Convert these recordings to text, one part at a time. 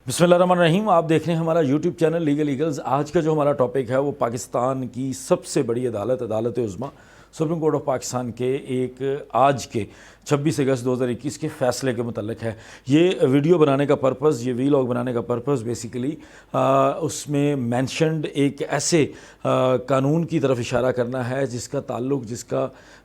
बिस्मिल्लाहिर्रहमानिर्रहीम। आप देख रहे हैं हमारा यूट्यूब चैनल लीगल ईगल्स। आज का जो हमारा टॉपिक है वो पाकिस्तान की सबसे बड़ी अदालत अदालत उज़्मा सुप्रीम कोर्ट ऑफ पाकिस्तान के एक आज के 26 अगस्त 2021 के फ़ैसले के मुतल्लिक है। ये वीडियो बनाने का पर्पज़, ये वीलॉग बनाने का पर्पज़ बेसिकली उसमें मेंशन्ड एक ऐसे कानून की तरफ इशारा करना है जिसका ताल्लुक़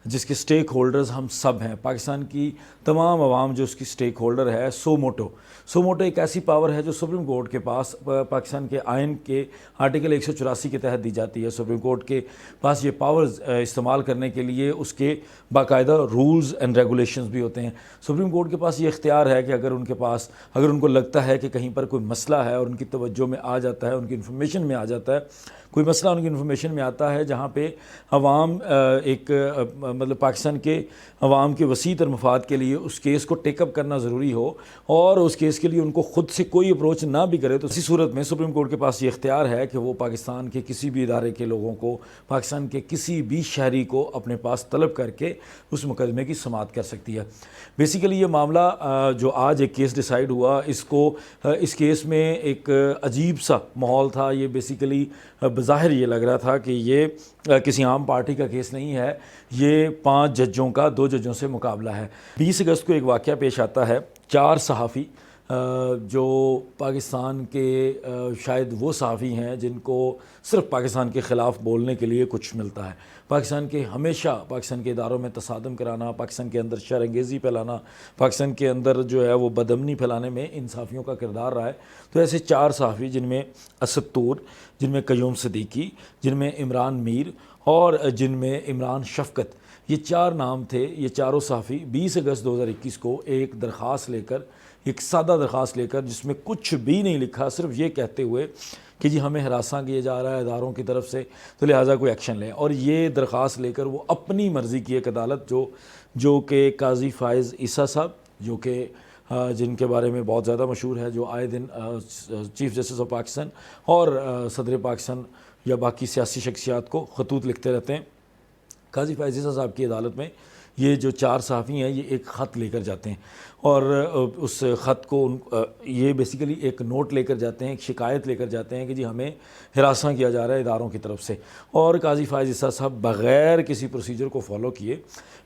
जिसके स्टेक होल्डर्स हम सब हैं। पाकिस्तान की तमाम आवाम जो उसकी स्टेक होल्डर है। सोमोटो एक ऐसी पावर है जो सुप्रीम कोर्ट के पास पाकिस्तान के आइन के आर्टिकल 184 के तहत दी जाती है। सुप्रीम कोर्ट के पास ये पावर्स इस्तेमाल करने के लिए उसके बाकायदा रूल्स एंड रेगुलेशंस भी होते हैं। सुप्रीम कोर्ट के पास ये इख्तियार है कि अगर उनको लगता है कि कहीं पर कोई मसला है और उनकी तवज्जो में आ जाता है, उनकी इन्फॉर्मेशन में आ जाता है, कोई मसला उनकी इन्फॉर्मेशन में आता है जहाँ पे अवाम मतलब पाकिस्तान के अवाम के वसी तर मफाद के लिए उस केस को टेकअप करना ज़रूरी हो और उस केस के लिए उनको ख़ुद से कोई अप्रोच ना भी करे, तो इसी सूरत में सुप्रीम कोर्ट के पास ये इख्तियार है कि वो पाकिस्तान के किसी भी इदारे के लोगों को, पाकिस्तान के किसी भी शहरी को अपने पास तलब करके उस मुकदमे की समाअत कर सकती है। बेसिकली ये मामला जो आज एक केस डिसाइड हुआ, इस केस में एक अजीब सा माहौल था। ये बेसिकली बज़ाहिर ये लग रहा था कि ये किसी आम पार्टी का केस नहीं है, ये 5 जजों का 2 जजों से मुकाबला है। 20 अगस्त को एक वाक़या पेश आता है। 4 सहाफ़ी जो पाकिस्तान के शायद वो सहाफ़ी हैं जिनको सिर्फ पाकिस्तान के ख़िलाफ़ बोलने के लिए कुछ मिलता है। हमेशा पाकिस्तान के इदारों में तसादम कराना, पाकिस्तान के अंदर शरअंगेज़ी फैलाना, पाकिस्तान के अंदर जो है वो बदअमनी फैलाने में इन सहाफ़ियों का किरदार रहा है। तो ऐसे 4 सहाफ़ी जिनमें असद तूर, जिनमें क़य्यूम सिद्दीकी, जिनमें इमरान मीर और जिनमें इमरान शफ़क़त, ये 4 नाम थे। ये चारों सहाफ़ी 20 अगस्त 2021 को एक सादा दरख्वास्त लेकर जिसमें कुछ भी नहीं लिखा, सिर्फ ये कहते हुए कि जी हमें हरासा किया जा रहा है इदारों की तरफ से, तो लिहाजा कोई एक्शन लें, और ये दरख्वास्त लेकर वो अपनी मर्ज़ी की एक अदालत जो कि काजी फ़ाइज़ ईसा साहब, जो कि जिनके बारे में बहुत ज़्यादा मशहूर है, जो आए दिन चीफ़ जस्टिस ऑफ पाकिस्तान और सदर पाकिस्तान या बाकी सियासी शख्सियात को ख़तूत लिखते रहते हैं। काजी फ़ाइज़ ईसा साहब की अदालत में ये जो 4 सहाफ़ी हैं ये एक ख़त लेकर जाते हैं और उस ख़त को ये बेसिकली एक नोट लेकर जाते हैं, एक शिकायत लेकर जाते हैं कि जी हमें हिरासा किया जा रहा है इदारों की तरफ से। और काजी फ़ाइज़ ईसा साहब बग़ैर किसी प्रोसीजर को फॉलो किए,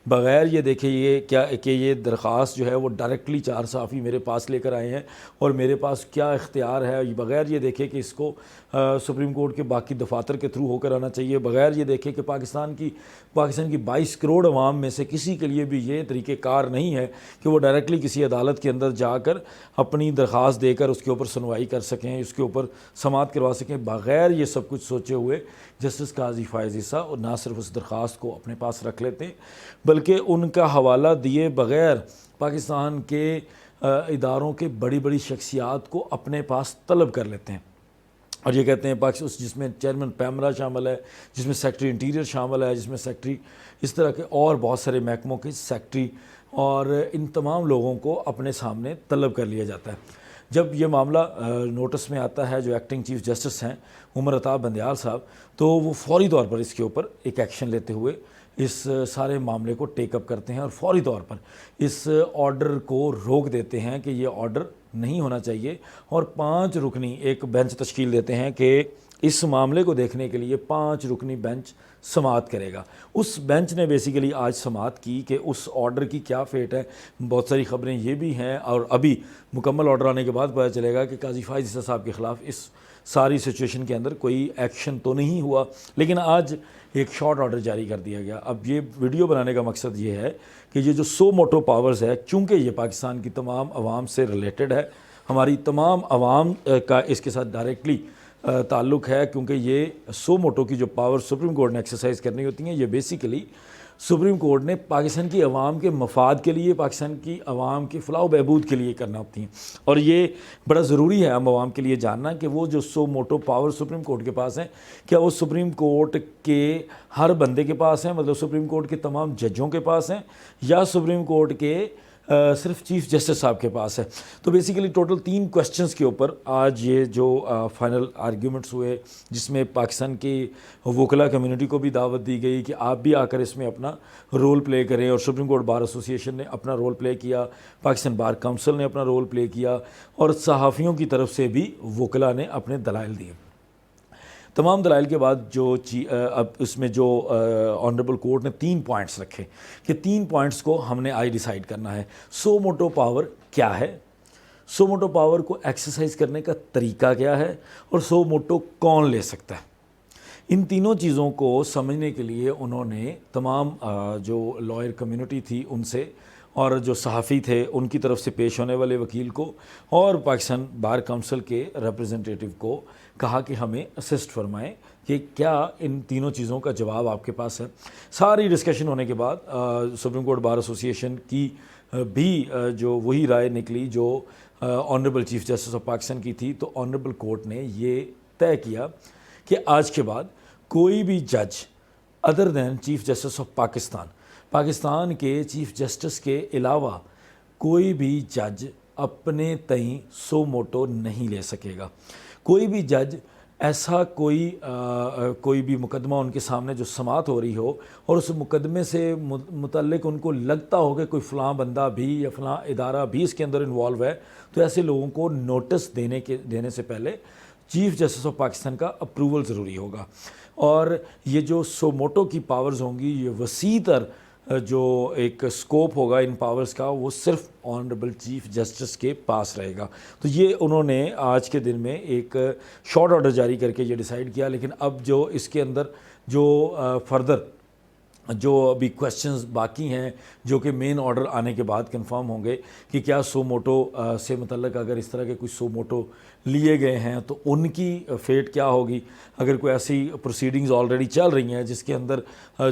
बग़ैर ये देखे ये दरख्वास्त जो है वो डायरेक्टली 4 सहाफ़ी मेरे पास लेकर आए हैं और मेरे पास क्या इख्तियार है, बग़ैर ये देखे कि इसको सुप्रीम कोर्ट के बाकी दफातर के थ्रू होकर आना चाहिए, बग़ैर ये देखे कि पाकिस्तान की 22 करोड़ अवाम में से किसी के लिए भी ये तरीक़ेकार नहीं है कि वो डायरेक्टली किसी अदालत के अंदर जाकर अपनी दरख्वास्त देकर उसके ऊपर सुनवाई कर सकें, उसके ऊपर समाअत करवा सकें। बग़ैर ये सब कुछ सोचे हुए जस्टिस काजी फ़ाइज़ ईसा और ना सिर्फ उस दरख्वास्त को अपने पास रख लेते हैं बल्कि उनका हवाला दिए बग़ैर पाकिस्तान के इदारों के बड़ी बड़ी शख्सियात को अपने पास तलब कर लेते हैं। और ये कहते हैं जिसमें चेयरमैन पैमरा शामिल है, जिसमें सेक्रेटरी इंटीरियर शामिल है, जिसमें सेक्रेटरी इस तरह के और बहुत सारे महकमों के सेक्रेटरी, और इन तमाम लोगों को अपने सामने तलब कर लिया जाता है। जब ये मामला नोटिस में आता है जो एक्टिंग चीफ़ जस्टिस हैं उमर अताब बंदियाल साहब, तो वो फौरी तौर पर इसके ऊपर एक एक्शन लेते हुए इस सारे मामले को टेकअप करते हैं और फौरी तौर पर इस ऑर्डर को रोक देते हैं कि ये ऑर्डर नहीं होना चाहिए, और 5 रुकनी एक बेंच तश्कील देते हैं कि इस मामले को देखने के लिए 5 रुकनी बेंच समाअत करेगा। उस बेंच ने बेसिकली आज समाअत की कि उस ऑर्डर की क्या फेट है। बहुत सारी ख़बरें ये भी हैं और अभी मुकम्मल ऑर्डर आने के बाद पता चलेगा कि काजी फ़ाइज़ ईसा साहब के ख़िलाफ़ इस सारी सिचुएशन के अंदर कोई एक्शन तो नहीं हुआ, लेकिन आज एक शॉर्ट ऑर्डर जारी कर दिया गया। अब ये वीडियो बनाने का मकसद ये है कि ये जो सोमोटो पावर्स है, चूँकि ये पाकिस्तान की तमाम आवाम से रिलेटेड है, हमारी तमाम आवाम का इसके साथ डायरेक्टली ताल्लुक़ है, क्योंकि ये सोमोटो की जो पावर सुप्रीम कोर्ट ने एक्सरसाइज करनी होती हैं, ये बेसिकली सुप्रीम कोर्ट ने पाकिस्तान की आवाम के मफाद के लिए, पाकिस्तान की आवाम की फ़लाह व बहबूद के लिए करना होती हैं। और ये बड़ा ज़रूरी है आम आवाम के लिए जानना कि वो जो सोमोटो पावर सुप्रीम कोर्ट के पास हैं, क्या वो सुप्रीम कोर्ट के हर बंदे के पास हैं, मतलब सुप्रीम कोर्ट के तमाम जजों के पास हैं, या सुप्रीम कोर्ट के صرف چیف جسٹس صاحب کے پاس ہے. تو بیسیکلی ٹوٹل 3 کویسچنز کے اوپر آج یہ جو فائنل آرگیومنٹس ہوئے، جس میں پاکستان کی وکلا کمیونٹی کو بھی دعوت دی گئی کہ آپ بھی آ کر اس میں اپنا رول پلے کریں، اور سپریم کورٹ بار ایسوسی ایشن نے اپنا رول پلے کیا، پاکستان بار کونسل نے اپنا رول پلے کیا، اور صحافیوں کی طرف سے بھی وکلا نے اپنے دلائل دیے. تمام دلائل کے بعد اب اس میں جو آنریبل کورٹ نے 3 پوائنٹس رکھے کہ 3 پوائنٹس کو ہم نے آج ڈیسائیڈ کرنا ہے. سو موٹو پاور کیا ہے، سو موٹو پاور کو ایکسرسائز کرنے کا طریقہ کیا ہے، اور سو موٹو کون لے سکتا ہے. ان تینوں چیزوں کو سمجھنے کے لیے انہوں نے تمام جو لائر کمیونٹی تھی ان سے، اور جو صحافی تھے ان کی طرف سے پیش ہونے والے وکیل کو، اور پاکستان بار کونسل کے ریپریزنٹیٹو کو کہا کہ ہمیں اسسٹ فرمائیں کہ کیا ان تینوں چیزوں کا جواب آپ کے پاس ہے. ساری ڈسکشن ہونے کے بعد سپریم کورٹ بار ایسوسی ایشن کی بھی جو وہی رائے نکلی جو honourable chief justice of Pakistan کی تھی. تو آنریبل کورٹ نے یہ طے کیا کہ آج کے بعد کوئی بھی جج other than chief justice of Pakistan کے چیف جسٹس کے علاوہ کوئی بھی جج اپنے تئیں سو موٹو نہیں لے سکے گا. کوئی بھی جج ایسا کوئی بھی مقدمہ ان کے سامنے جو سماعت ہو رہی ہو، اور اس مقدمے سے متعلق ان کو لگتا ہو کہ کوئی فلاں بندہ بھی یا فلاں ادارہ بھی اس کے اندر انوالو ہے، تو ایسے لوگوں کو نوٹس دینے سے پہلے چیف جسٹس آف پاکستان کا اپروول ضروری ہوگا. اور یہ جو سو موٹو کی پاورز ہوں گی، یہ وسیع تر جو ایک سکوپ ہوگا ان پاورز کا، وہ صرف آنریبل چیف جسٹس کے پاس رہے گا. تو یہ انہوں نے آج کے دن میں ایک شارٹ آرڈر جاری کر کے یہ ڈیسائیڈ کیا. لیکن اب جو اس کے اندر جو فردر جو ابھی کویسچنز باقی ہیں، جو کہ مین آرڈر آنے کے بعد کنفرم ہوں گے کہ کیا سو موٹو سے متعلق اگر اس طرح کے کچھ سو موٹو لیے گئے ہیں تو ان کی فیٹ کیا ہوگی. اگر کوئی ایسی پروسیڈنگز آلریڈی چل رہی ہیں جس کے اندر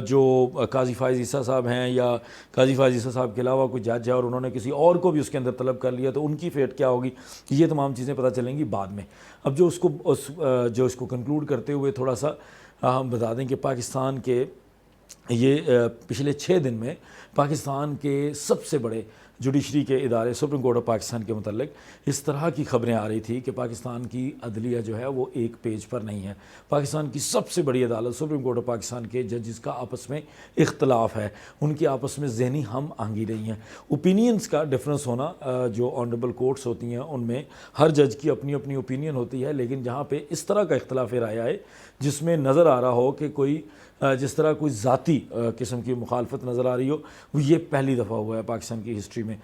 جو قاضی فائز عیسیٰ صاحب ہیں یا قاضی فائز عیسیٰ صاحب کے علاوہ کوئی جج ہے اور انہوں نے کسی اور کو بھی اس کے اندر طلب کر لیا، تو ان کی فیٹ کیا ہوگی. یہ تمام چیزیں پتہ چلیں گی بعد میں. اب جو اس کو کنکلوڈ کرتے ہوئے تھوڑا سا ہم بتا دیں کہ پاکستان کے یہ پچھلے 6 دن میں پاکستان کے سب سے بڑے جوڈیشری کے ادارے سپریم کورٹ آف پاکستان کے متعلق اس طرح کی خبریں آ رہی تھی کہ پاکستان کی عدلیہ جو ہے وہ ایک پیج پر نہیں ہے. پاکستان کی سب سے بڑی عدالت سپریم کورٹ آف پاکستان کے ججز کا آپس میں اختلاف ہے، ان کی آپس میں ذہنی ہم آہنگی نہیں ہے. اوپینینز کا ڈفرینس ہونا جو آنریبل کورٹس ہوتی ہیں ان میں ہر جج کی اپنی اپنی اوپینین ہوتی ہے، لیکن جہاں پہ اس طرح کا اختلاف رائے آئے جس میں نظر آ رہا ہو کہ جس طرح کوئی ذاتی قسم کی مخالفت نظر آ رہی ہو، وہ یہ پہلی دفعہ ہوا ہے پاکستان کی ہسٹری میں.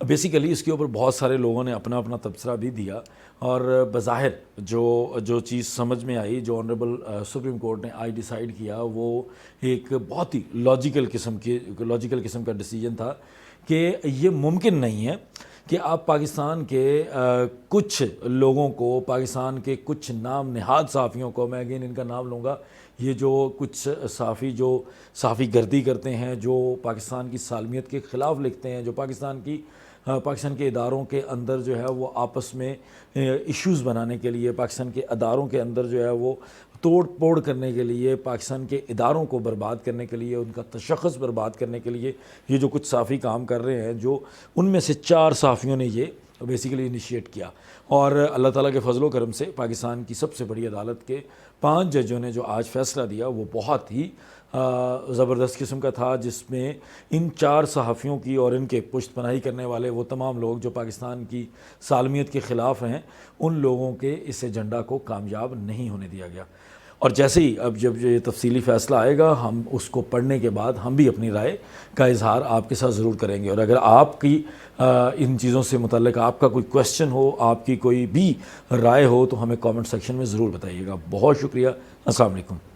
بیسیکلی اس کے اوپر بہت سارے لوگوں نے اپنا تبصرہ بھی دیا، اور بظاہر جو چیز سمجھ میں آئی، جو آنریبل سپریم کورٹ نے آج ڈیسائیڈ کیا، وہ ایک بہت ہی لاجیکل قسم کا ڈیسیجن تھا کہ یہ ممکن نہیں ہے کہ آپ پاکستان کے کچھ لوگوں کو، پاکستان کے کچھ نام نہاد صحافیوں کو، میں اگین ان کا نام لوں گا، یہ جو کچھ صحافی جو صحافی گردی کرتے ہیں، جو پاکستان کی سالمیت کے خلاف لکھتے ہیں، جو پاکستان کے اداروں کے اندر جو ہے وہ آپس میں ایشوز بنانے کے لیے، پاکستان کے اداروں کے اندر جو ہے وہ توڑ پھوڑ کرنے کے لیے، پاکستان کے اداروں کو برباد کرنے کے لیے، ان کا تشخص برباد کرنے کے لیے یہ جو کچھ صحافی کام کر رہے ہیں، جو ان میں سے 4 صحافیوں نے یہ بیسیکلی انیشیٹ کیا. اور اللہ تعالیٰ کے فضل و کرم سے پاکستان کی سب سے بڑی عدالت کے 5 ججوں نے جو آج فیصلہ دیا وہ بہت ہی زبردست قسم کا تھا، جس میں ان 4 صحافیوں کی اور ان کے پشت پناہی کرنے والے وہ تمام لوگ جو پاکستان کی سالمیت کے خلاف ہیں، ان لوگوں کے اس ایجنڈا کو کامیاب نہیں ہونے دیا گیا. اور جیسے ہی اب جب یہ تفصیلی فیصلہ آئے گا، ہم اس کو پڑھنے کے بعد ہم بھی اپنی رائے کا اظہار آپ کے ساتھ ضرور کریں گے. اور اگر آپ کی ان چیزوں سے متعلق آپ کا کوئی کویسچن ہو، آپ کی کوئی بھی رائے ہو، تو ہمیں کامنٹ سیکشن میں ضرور بتائیے گا. بہت شکریہ. السلام علیکم.